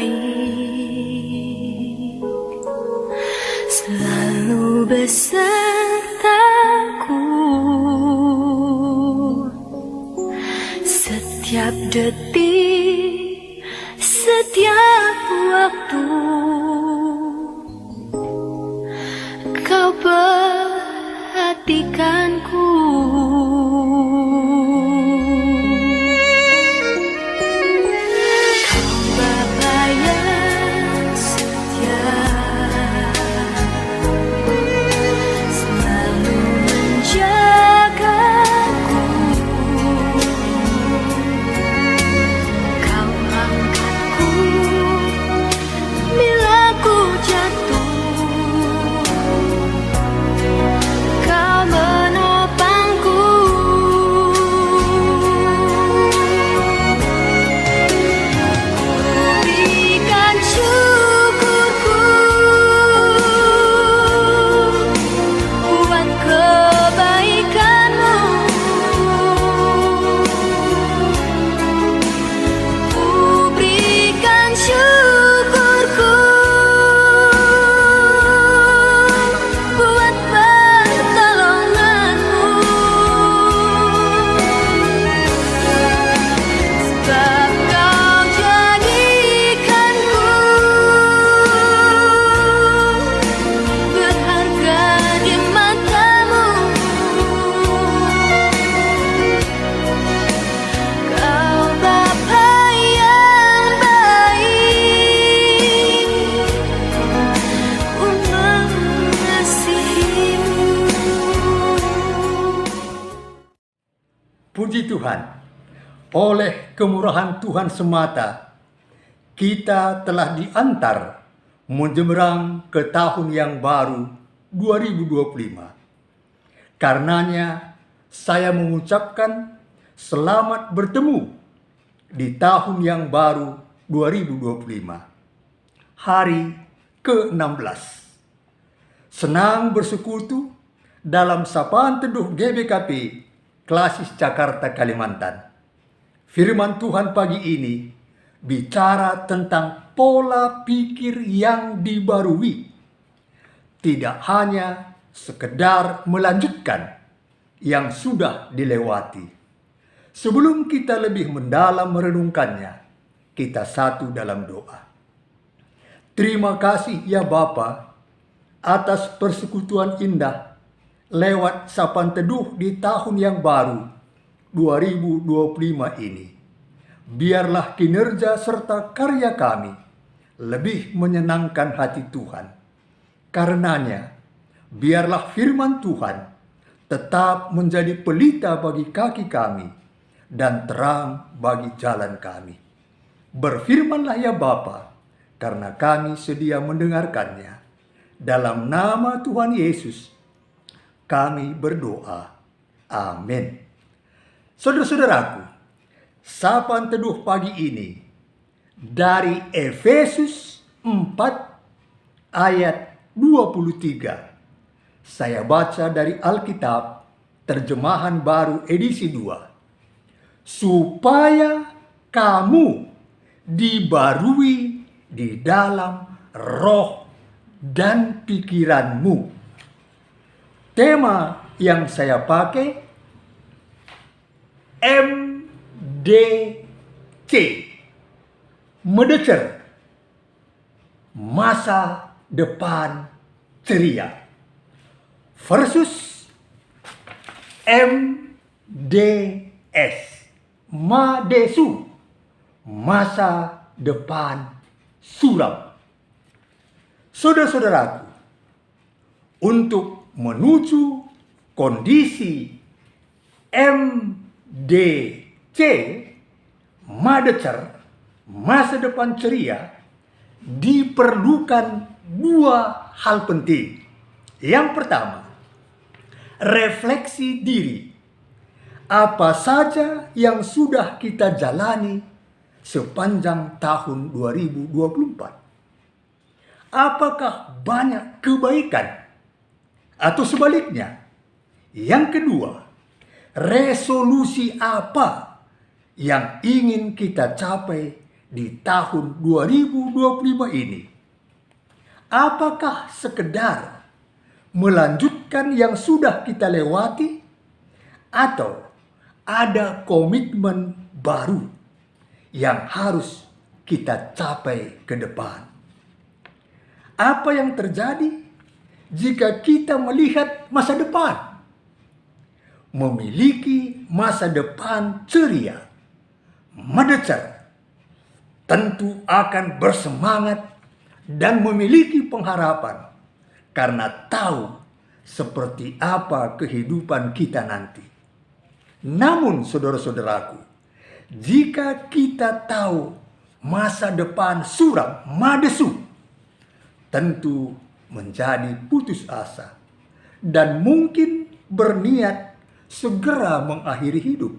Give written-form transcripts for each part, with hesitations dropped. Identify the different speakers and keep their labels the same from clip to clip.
Speaker 1: baik selalu besertaku setiap detik, setiap waktu. Kau perhatikanku.
Speaker 2: Puji Tuhan, oleh kemurahan Tuhan semata, kita telah diantar menjemerang ke tahun yang baru 2025. Karenanya, saya mengucapkan selamat bertemu di tahun yang baru 2025. Hari ke-16. Senang bersekutu dalam sapaan teduh GBKP Klasis Jakarta, Kalimantan. Firman Tuhan pagi ini bicara tentang pola pikir yang dibarui. Tidak hanya sekedar melanjutkan yang sudah dilewati. Sebelum kita lebih mendalam merenungkannya, kita satu dalam doa. Terima kasih ya Bapa atas persekutuan indah lewat sapaan teduh di tahun yang baru 2025 ini. Biarlah kinerja serta karya kami lebih menyenangkan hati Tuhan. Karenanya, biarlah firman Tuhan tetap menjadi pelita bagi kaki kami dan terang bagi jalan kami. Berfirmanlah ya Bapa, karena kami sedia mendengarkannya. Dalam nama Tuhan Yesus, kami berdoa. Amin. Saudara-saudaraku, sapaan teduh pagi ini dari Efesus 4 ayat 23. Saya baca dari Alkitab terjemahan baru edisi 2. Supaya kamu dibarui di dalam roh dan pikiranmu. Tema yang saya pakai MDC, Mendecer Masa Depan Ceria, versus MDS, Madesu, Masa Depan Suram. Saudara-saudaraku, untuk menuju kondisi MDC, Mendecer Masa Depan Ceria, diperlukan dua hal penting. Yang pertama, refleksi diri. Apa saja yang sudah kita jalani sepanjang tahun 2024? Apakah banyak kebaikan? Atau sebaliknya? Yang kedua, resolusi apa yang ingin kita capai di tahun 2025 ini? Apakah sekedar melanjutkan yang sudah kita lewati, atau ada komitmen baru yang harus kita capai ke depan? Apa yang terjadi jika kita melihat masa depan? Memiliki masa depan ceria, mendecar, tentu akan bersemangat dan memiliki pengharapan karena tahu seperti apa kehidupan kita nanti. Namun saudara-saudaraku, jika kita tahu masa depan suram madesu, tentu menjadi putus asa dan mungkin berniat segera mengakhiri hidup.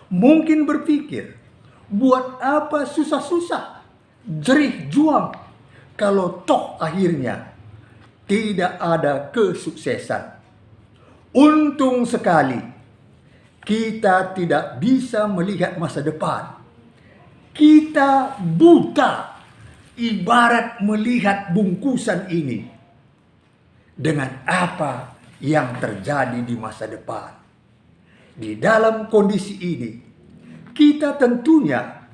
Speaker 2: Mungkin berpikir, buat apa susah-susah, jerih juang, kalau toh akhirnya tidak ada kesuksesan. Untung sekali kita tidak bisa melihat masa depan. Kita buta ibarat melihat bungkusan ini dengan apa yang terjadi di masa depan. Di dalam kondisi ini, kita tentunya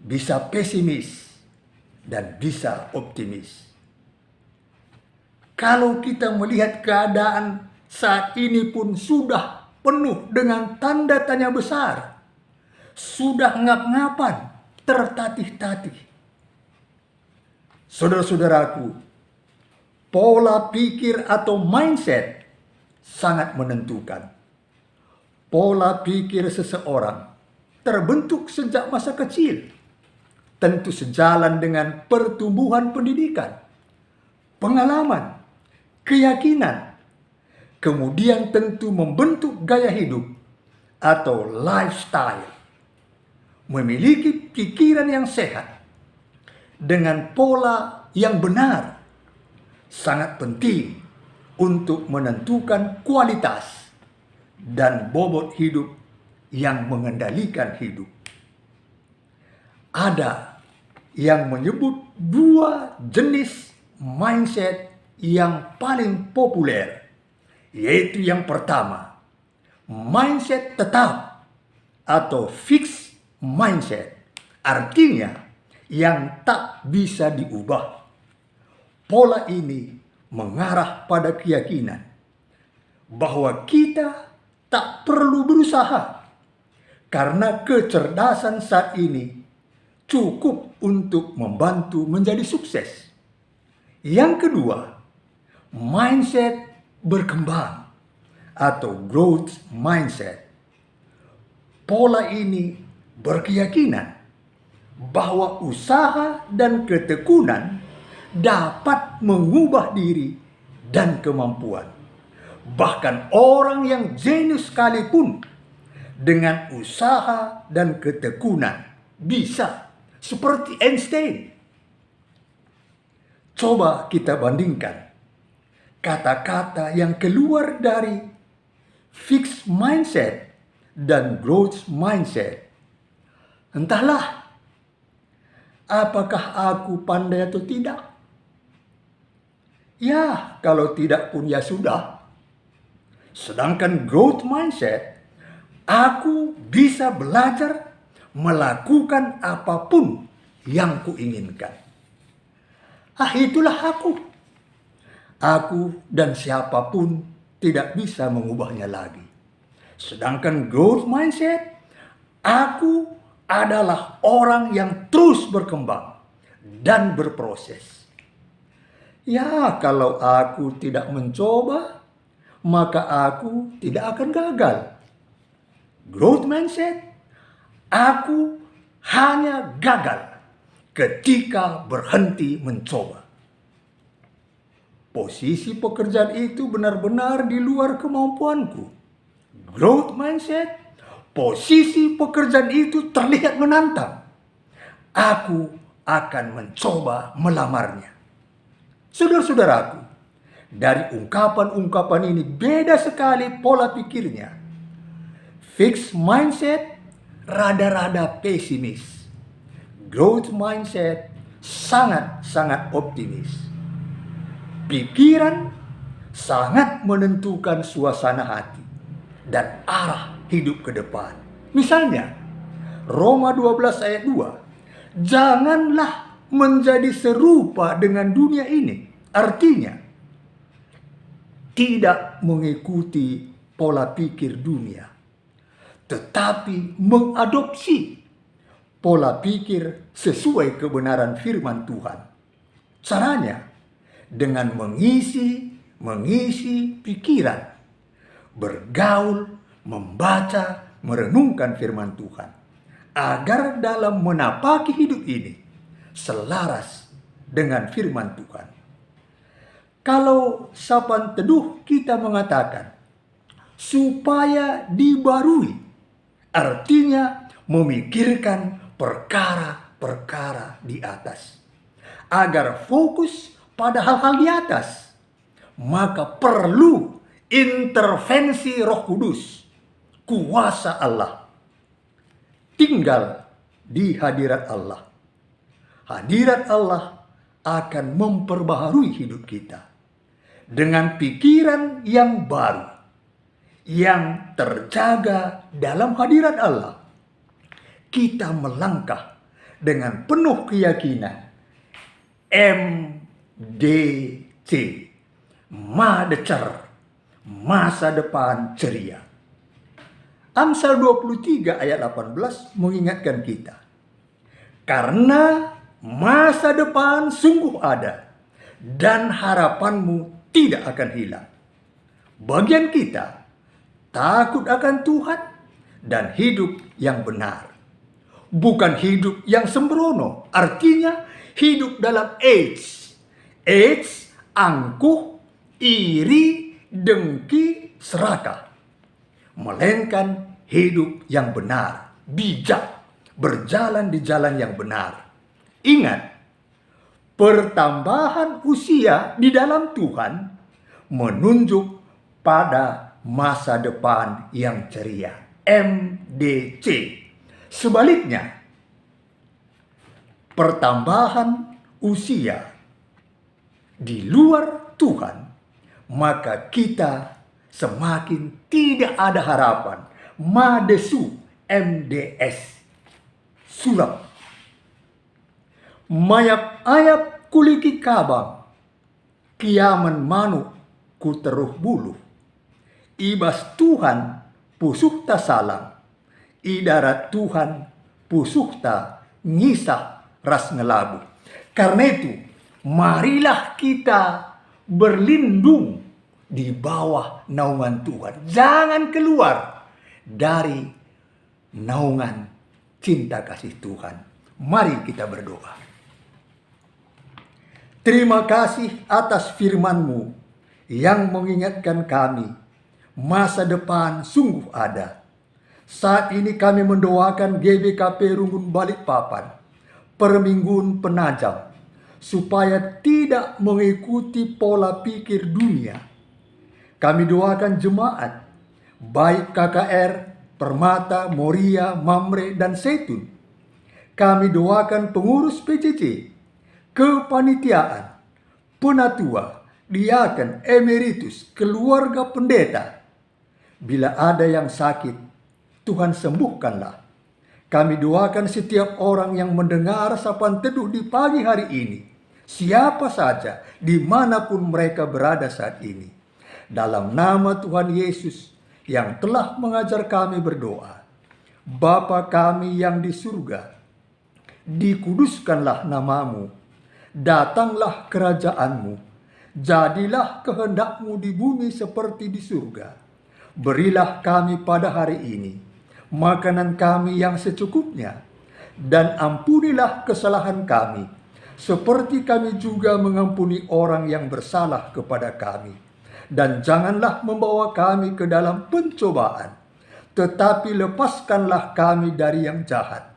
Speaker 2: bisa pesimis dan bisa optimis. Kalau kita melihat keadaan saat ini pun sudah penuh dengan tanda tanya besar, sudah ngap-ngapan, tertatih-tatih. Saudara-saudaraku, pola pikir atau mindset sangat menentukan. Pola pikir seseorang terbentuk sejak masa kecil, tentu sejalan dengan pertumbuhan pendidikan, pengalaman, keyakinan, kemudian tentu membentuk gaya hidup atau lifestyle. Memiliki pikiran yang sehat dengan pola yang benar sangat penting untuk menentukan kualitas dan bobot hidup yang mengendalikan hidup. Ada yang menyebut dua jenis mindset yang paling populer, yaitu yang pertama, mindset tetap atau fixed mindset, artinya yang tak bisa diubah. Pola ini mengarah pada keyakinan bahwa kita tak perlu berusaha karena kecerdasan saat ini cukup untuk membantu menjadi sukses. Yang kedua, mindset berkembang atau growth mindset. Pola ini berkeyakinan bahwa usaha dan ketekunan dapat mengubah diri dan kemampuan. Bahkan orang yang jenius sekalipun dengan usaha dan ketekunan bisa, seperti Einstein. Coba kita bandingkan kata-kata yang keluar dari fixed mindset dan growth mindset. Entahlah, apakah aku pandai atau tidak? Ya, kalau tidak pun ya sudah. Sedangkan growth mindset, aku bisa belajar melakukan apapun yang kuinginkan. Itulah aku. Aku dan siapapun tidak bisa mengubahnya lagi. Sedangkan growth mindset, aku adalah orang yang terus berkembang dan berproses. Ya, kalau aku tidak mencoba, maka aku tidak akan gagal. Growth mindset, aku hanya gagal ketika berhenti mencoba. Posisi pekerjaan itu benar-benar di luar kemampuanku. Growth mindset, posisi pekerjaan itu terlihat menantang. Aku akan mencoba melamarnya. Saudara-saudaraku, dari ungkapan-ungkapan ini beda sekali pola pikirnya. Fixed mindset rada-rada pesimis. Growth mindset sangat-sangat optimis. Pikiran sangat menentukan suasana hati dan arah hidup ke depan. Misalnya, Roma 12 ayat 2, janganlah menjadi serupa dengan dunia ini. Artinya, tidak mengikuti pola pikir dunia, tetapi mengadopsi pola pikir sesuai kebenaran firman Tuhan. Caranya dengan mengisi pikiran, bergaul, membaca, merenungkan firman Tuhan, agar dalam menapaki hidup ini selaras dengan firman Tuhan. Kalau sapaan teduh kita mengatakan supaya dibarui, artinya memikirkan perkara-perkara di atas, agar fokus pada hal-hal di atas, maka perlu intervensi Roh Kudus, kuasa Allah, tinggal di hadirat Allah. Hadirat Allah akan memperbaharui hidup kita dengan pikiran yang baru, yang terjaga dalam hadirat Allah. Kita melangkah dengan penuh keyakinan. MDC, Madecer, masa depan ceria. Amsal 23 ayat 18 mengingatkan kita, karena masa depan sungguh ada dan harapanmu tidak akan hilang. Bagian kita takut akan Tuhan dan hidup yang benar, bukan hidup yang sembrono. Artinya hidup dalam AIDS, angkuh, iri, dengki, serakah. Melainkan hidup yang benar, bijak, berjalan di jalan yang benar. Ingat, pertambahan usia di dalam Tuhan menunjuk pada masa depan yang ceria. MDC. Sebaliknya, pertambahan usia di luar Tuhan, maka kita semakin tidak ada harapan. Madesu, MDS, sulap. Mayap-ayap kuliki kabang, kiaman manuk ku teruh buluh. Ibas Tuhan pusuh ta salang, idarat Tuhan pusuh ta ngisah ras ngelabu. Karena itu, marilah kita berlindung di bawah naungan Tuhan. Jangan keluar dari naungan cinta kasih Tuhan. Mari kita berdoa. Terima kasih atas firman-Mu yang mengingatkan kami, masa depan sungguh ada. Saat ini kami mendoakan GBKP Runggun Balikpapan, Permingguan Penajam, supaya tidak mengikuti pola pikir dunia. Kami doakan jemaat, baik KKR, Permata, Moria, Mamre, dan Zaitun. Kami doakan pengurus PCC, kepanitiaan, penatua, diaken, emeritus, keluarga pendeta. Bila ada yang sakit, Tuhan sembuhkanlah. Kami doakan setiap orang yang mendengar sapaan teduh di pagi hari ini, siapa saja, dimanapun mereka berada saat ini. Dalam nama Tuhan Yesus yang telah mengajar kami berdoa. Bapa kami yang di surga, dikuduskanlah namamu, datanglah kerajaanmu, jadilah kehendakmu di bumi seperti di surga. Berilah kami pada hari ini makanan kami yang secukupnya, dan ampunilah kesalahan kami, seperti kami juga mengampuni orang yang bersalah kepada kami. Dan janganlah membawa kami ke dalam pencobaan, tetapi lepaskanlah kami dari yang jahat.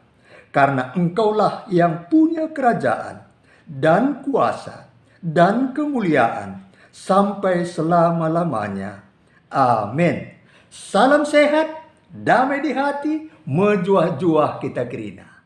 Speaker 2: Karena Engkaulah yang punya kerajaan, dan kuasa, dan kemuliaan, sampai selama-lamanya. Amin. Salam sehat, damai di hati, mejuah-juah kita kerina.